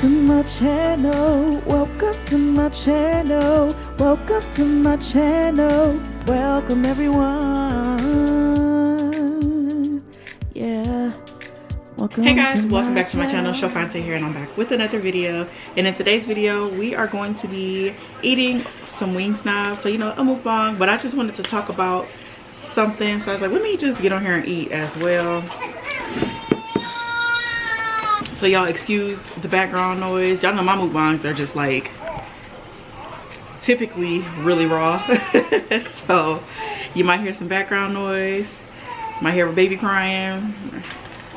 to my channel. Welcome to my channel. Welcome to my channel. Welcome everyone. Yeah. Welcome. Hey guys, welcome back to my channel. Shofante here, and I'm back with another video. And in today's video, we are going to be eating some wing snobs. So you know, a mukbang, but I just wanted to talk about something. So I was like, let me just get on here and eat as well. So y'all excuse the background noise. Y'all know my mukbangs are just like typically really raw. So you might hear some background noise, might hear a baby crying,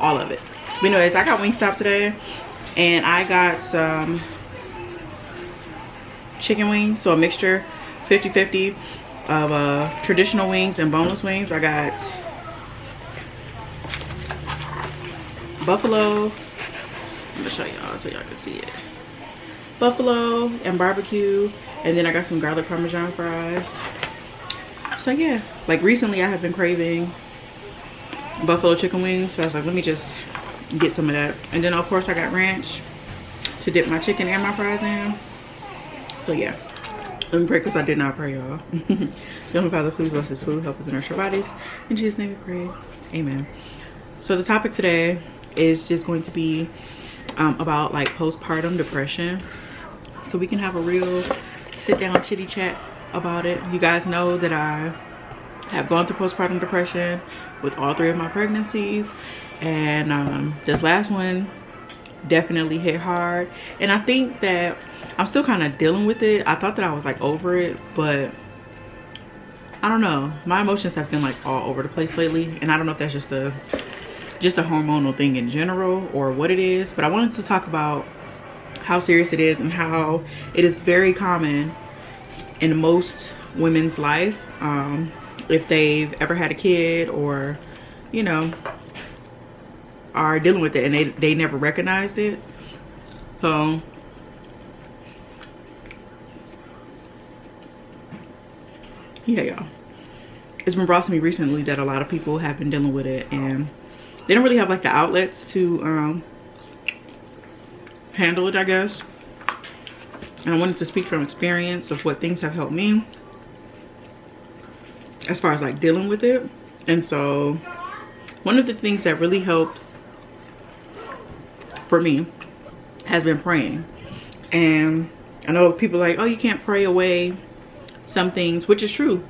all of it. But anyways, I got Wingstop today and I got some chicken wings, so a mixture 50-50 of traditional wings and boneless wings. I got buffalo, I'm gonna show y'all so y'all can see it, buffalo and barbecue, and then I got some garlic parmesan fries. So yeah, like recently I have been craving buffalo chicken wings, so I was like, let me just get some of that. And then of course I got ranch to dip my chicken and my fries in. So yeah, let me pray, because I did not pray, y'all. Heavenly Father, please bless this food, help us nourish our bodies. In Jesus' name we pray, amen. So the topic today is just going to be about like postpartum depression, so we can have a real sit down chitty chat about it. You guys know that I have gone through postpartum depression with all 3 of my pregnancies, and this last one definitely hit hard, and I think that I'm still kind of dealing with it. I thought that I was like over it, but I don't know, my emotions have been like all over the place lately, and I don't know if that's just a hormonal thing in general or what it is. But I wanted to talk about how serious it is and how it is very common in most women's life, if they've ever had a kid or, you know, are dealing with it and they never recognized it. So yeah, y'all, it's been brought to me recently that a lot of people have been dealing with it, and they don't really have like the outlets to handle it, I guess. And I wanted to speak from experience of what things have helped me as far as like dealing with it. And so one of the things that really helped for me has been praying. And I know people are like, oh, you can't pray away some things, which is true.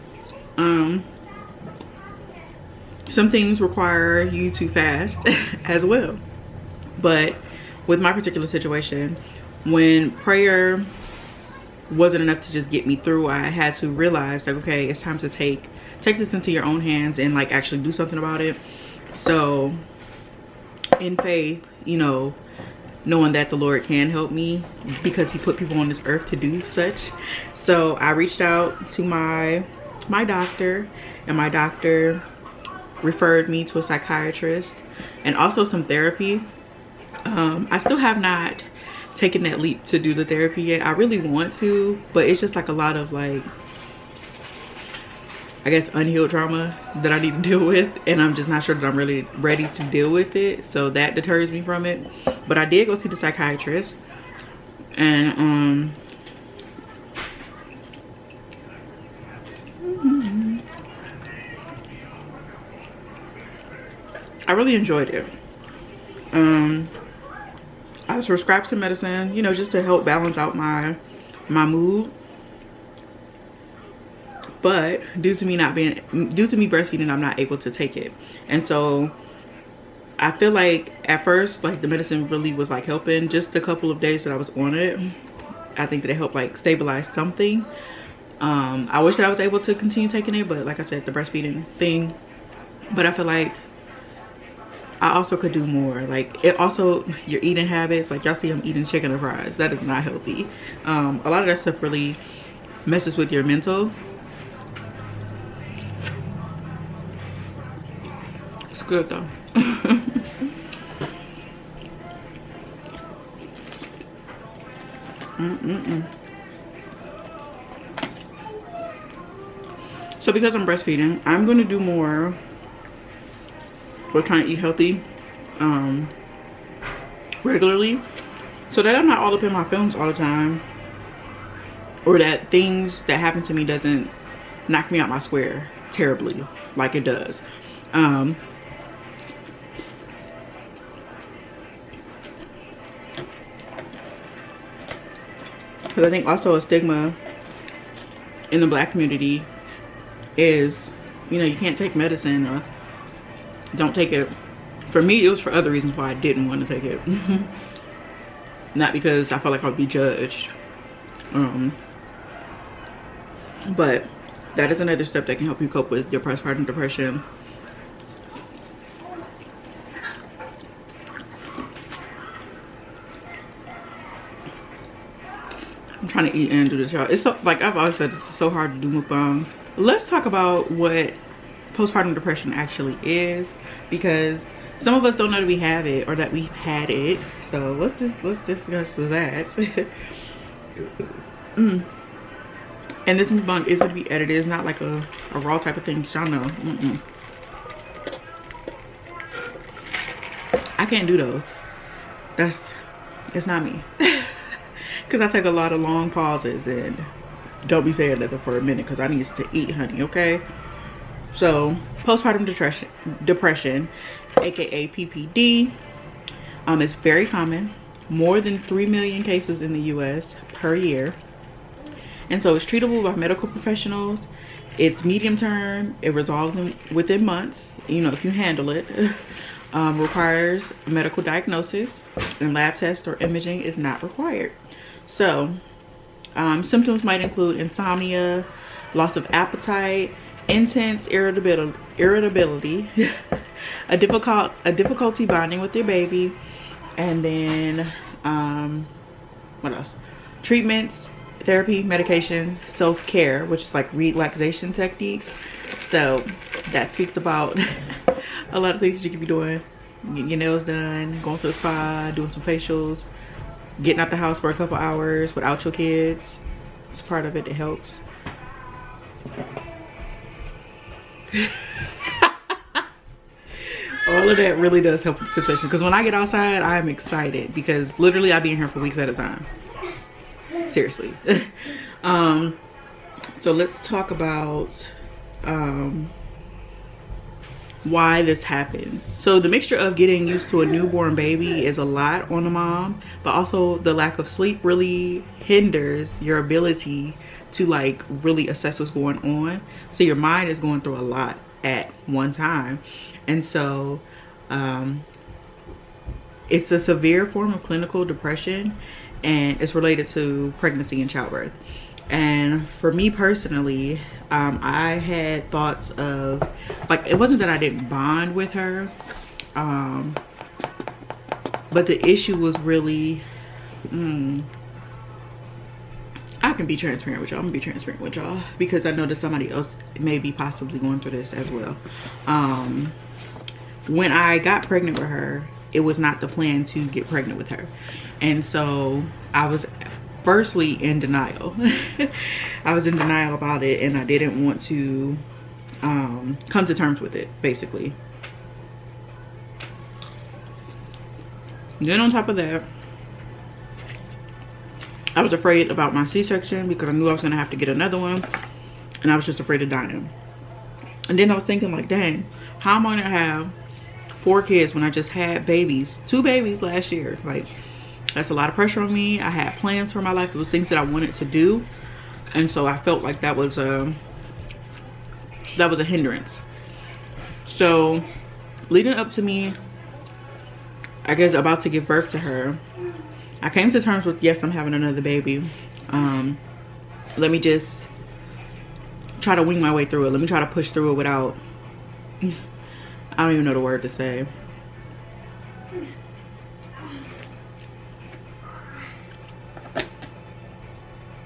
Some things require you to fast as well. But with my particular situation, when prayer wasn't enough to just get me through, I had to realize like, okay, it's time to take this into your own hands and like actually do something about it. So in faith, you know, knowing that the Lord can help me because he put people on this earth to do such. So I reached out to my doctor, and my doctor referred me to a psychiatrist and also some therapy. I still have not taken that leap to do the therapy yet. I really want to, but it's just like a lot of like, I guess, unhealed trauma that I need to deal with, and I'm just not sure that I'm really ready to deal with it, so that deters me from it. But I did go see the psychiatrist, and I really enjoyed it. I was prescribed some medicine, you know, just to help balance out my mood. But due to me breastfeeding, I'm not able to take it. And so I feel like at first, like the medicine really was like helping. Just a couple of days that I was on it, I think that it helped like stabilize something. I wish that I was able to continue taking it, but like I said, the breastfeeding thing. But I feel like I also could do more. Like it also, your eating habits, like y'all see I'm eating chicken and fries. That is not healthy. A lot of that stuff really messes with your mental. It's good though. So because I'm breastfeeding, I'm going to do more for trying to eat healthy regularly. so that I'm not all up in my feelings all the time, or that things that happen to me doesn't knock me out my square terribly like it does. Because I think also a stigma in the Black community is, you know, you can't take medicine, or don't take it. For me, it was for other reasons why I didn't want to take it. Not because I felt like I would be judged. But that is another step that can help you cope with your postpartum depression. I'm trying to eat and do this, y'all. It's so, like I've always said, it's so hard to do mukbangs. Let's talk about what postpartum depression actually is, because some of us don't know that we have it or that we've had it. So let's discuss that. And this mukbang is going to be edited. It's not like a raw type of thing, y'all know. I can't do those. It's not me. Because I take a lot of long pauses and don't be saying nothing for a minute because I need to eat, honey, okay? So, postpartum depression, aka PPD, is very common. More than 3 million cases in the US per year. And so it's treatable by medical professionals. It's medium term. It resolves within months, you know, if you handle it. Requires medical diagnosis, and lab tests or imaging is not required. So symptoms might include insomnia, loss of appetite, intense irritability, a difficulty bonding with your baby, and then what else? Treatments, therapy, medication, self-care, which is like relaxation techniques. So that speaks about a lot of things that you could be doing. Getting your nails done, going to the spa, doing some facials, getting out the house for a couple hours without your kids. It's part of it. It helps. All of that really does help with the situation, because when I get outside, I'm excited, because literally I be in here for weeks at a time. Seriously. So let's talk about why this happens. So the mixture of getting used to a newborn baby is a lot on the mom, but also the lack of sleep really hinders your ability to like really assess what's going on. So your mind is going through a lot at one time. And so it's a severe form of clinical depression, and it's related to pregnancy and childbirth. And for me personally, I had thoughts of, like, it wasn't that I didn't bond with her, but the issue was really, I can be transparent with y'all. I'm gonna be transparent with y'all because I know that somebody else may be possibly going through this as well. When I got pregnant with her, it was not the plan to get pregnant with her. And so I was firstly in denial. I was in denial about it, and I didn't want to come to terms with it, basically. Then on top of that, I was afraid about my C-section because I knew I was gonna have to get another one, and I was just afraid of dying. And then I was thinking, like, dang, how am I gonna have 4 kids when I just had babies, 2 babies last year? Like, that's a lot of pressure on me. I had plans for my life. It was things that I wanted to do, and so I felt like that was a hindrance. So leading up to me, I guess, about to give birth to her, I came to terms with, yes, I'm having another baby. Let me just try to wing my way through it. Let me try to push through it without, I don't even know the word to say.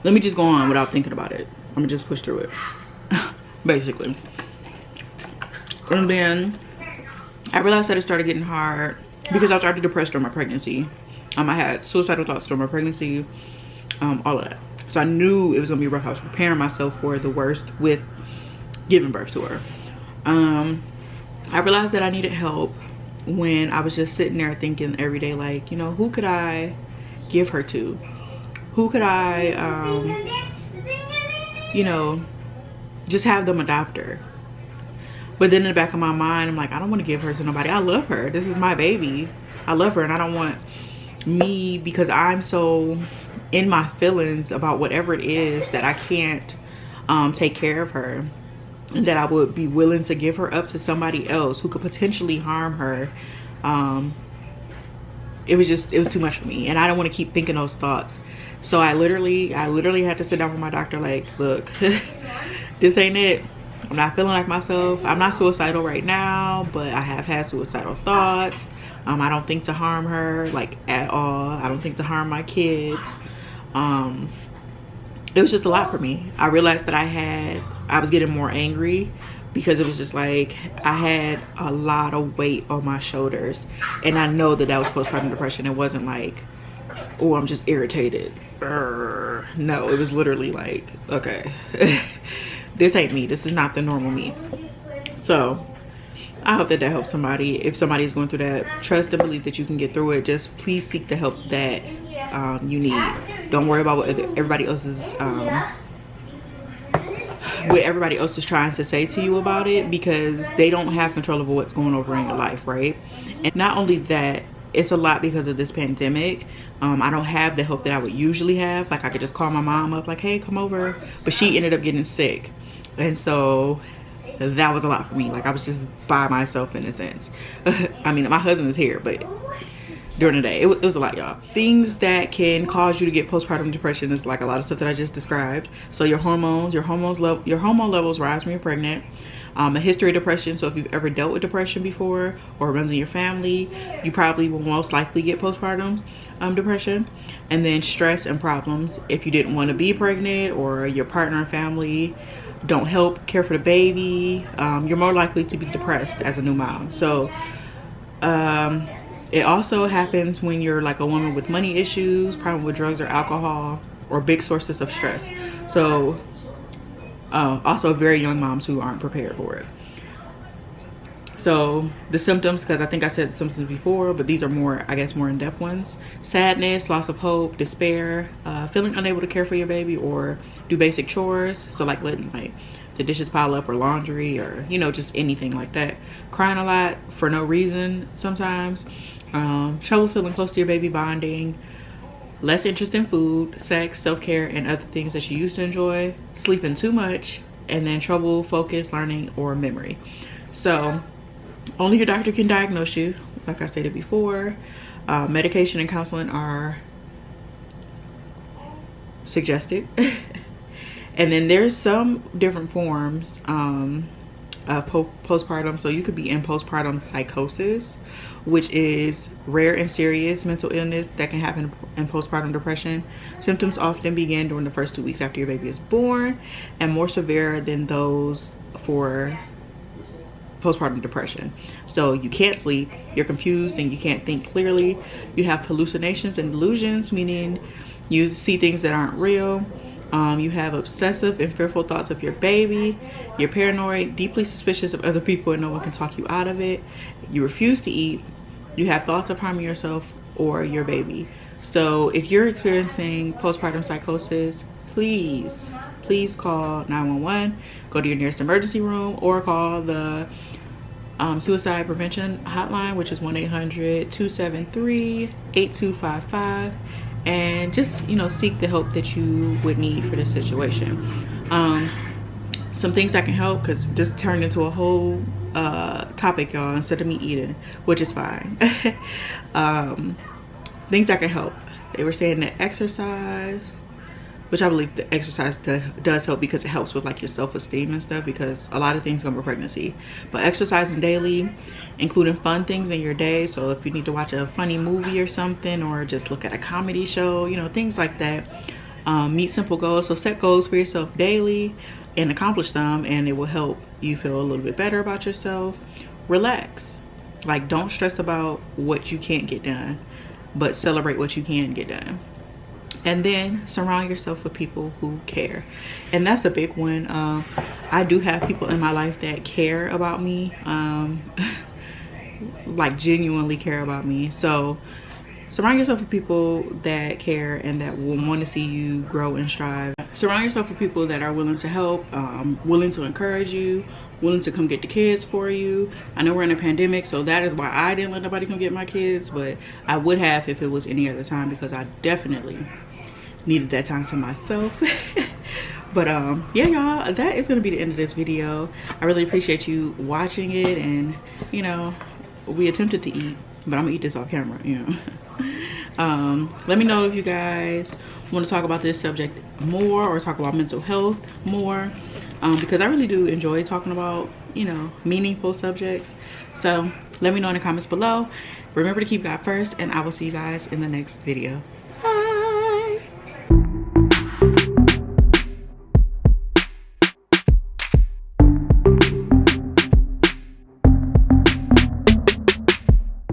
Let me just go on without thinking about it. I'm gonna just push through it, basically. And then I realized that it started getting hard because I was already depressed during my pregnancy. I had suicidal thoughts during my pregnancy, all of that. So I knew it was gonna be rough. I was preparing myself for the worst with giving birth to her. I realized that I needed help when I was just sitting there thinking every day, like, you know, who could I give her to? Who could I, you know, just have them adopt her? But then in the back of my mind, I'm like, I don't want to give her to nobody. I love her. This is my baby. I love her, and I don't want me, because I'm so in my feelings about whatever it is, that I can't take care of her, and that I would be willing to give her up to somebody else who could potentially harm her. It was too much for me, and I don't want to keep thinking those thoughts. So I literally had to sit down with my doctor, like, look, this ain't it. I'm not feeling like myself. I'm not suicidal right now, but I have had suicidal thoughts. I don't think to harm her, like, at all. I don't think to harm my kids. It was just a lot for me. I realized that I was getting more angry, because it was just like I had a lot of weight on my shoulders, and I know that was postpartum depression. It wasn't like, oh, I'm just irritated. No, it was literally like, okay, this ain't me. This is not the normal me. So I hope that helps somebody. If somebody's going through that, trust and believe that you can get through it. Just please seek the help that you need. Don't worry about what everybody else is trying to say to you about it, because they don't have control over what's going over in your life, right? And not only that, it's a lot because of this pandemic. I don't have the help that I would usually have. Like, I could just call my mom up, like, hey, come over, but she ended up getting sick, and so that was a lot for me. Like, I was just by myself in a sense. I mean, my husband is here, but during the day, it was a lot, y'all. Things that can cause you to get postpartum depression is like a lot of stuff that I just described. So your hormone levels rise when you're pregnant. A history of depression. So if you've ever dealt with depression before, or runs in your family, you probably will most likely get postpartum depression. And then stress and problems. If you didn't want to be pregnant, or your partner and family don't help care for the baby, you're more likely to be depressed as a new mom. So it also happens when you're like a woman with money issues, problem with drugs or alcohol, or big sources of stress. So also very young moms who aren't prepared for it. So the symptoms, because I think I said symptoms before, but these are more, I guess, more in-depth ones. Sadness, loss of hope, despair, feeling unable to care for your baby or do basic chores. So like letting like the dishes pile up, or laundry, or, you know, just anything like that. Crying a lot for no reason sometimes. Trouble feeling close to your baby, bonding. Less interest in food, sex, self-care, and other things that you used to enjoy. Sleeping too much. And then trouble, focus, learning, or memory. So only your doctor can diagnose you, like I stated before. Medication and counseling are suggested. And then there's some different forms of postpartum. So you could be in postpartum psychosis, which is rare and serious mental illness that can happen in postpartum depression. Symptoms often begin during the first 2 weeks after your baby is born, and more severe than those for postpartum depression. So you can't sleep, you're confused, and you can't think clearly. You have hallucinations and delusions, meaning you see things that aren't real. You have obsessive and fearful thoughts of your baby. You're paranoid, deeply suspicious of other people, and no one can talk you out of it. You refuse to eat. You have thoughts of harming yourself or your baby. So if you're experiencing postpartum psychosis, please call 911, go to your nearest emergency room, or call the suicide prevention hotline, which is 1-800-273-8255, and just, you know, seek the help that you would need for this situation. Some things that can help, because this turned into a whole topic, y'all, instead of me eating, which is fine. Things that can help. They were saying that exercise, which I believe the exercise does help, because it helps with like your self-esteem and stuff, because a lot of things come with pregnancy. But exercising daily, including fun things in your day. So if you need to watch a funny movie or something, or just look at a comedy show, you know, things like that. Meet simple goals. So set goals for yourself daily and accomplish them, and it will help you feel a little bit better about yourself. Relax. Like, don't stress about what you can't get done, but celebrate what you can get done. And then surround yourself with people who care, and that's a big one. I do have people in my life that care about me, like genuinely care about me. So Surround yourself with people that care and that will want to see you grow and strive. Surround yourself with people that are willing to help, willing to encourage you, willing to come get the kids for you. I know we're in a pandemic, so that is why I didn't let nobody come get my kids, but I would have if it was any other time, because I definitely needed that time to myself. But yeah, y'all, that is gonna be the end of this video. I really appreciate you watching it, and you know, we attempted to eat, but I'm gonna eat this off camera, you know. Let me know if you guys want to talk about this subject more, or talk about mental health more, because I really do enjoy talking about, you know, meaningful subjects. So let me know in the comments below. Remember to keep God first, and I will see you guys in the next video.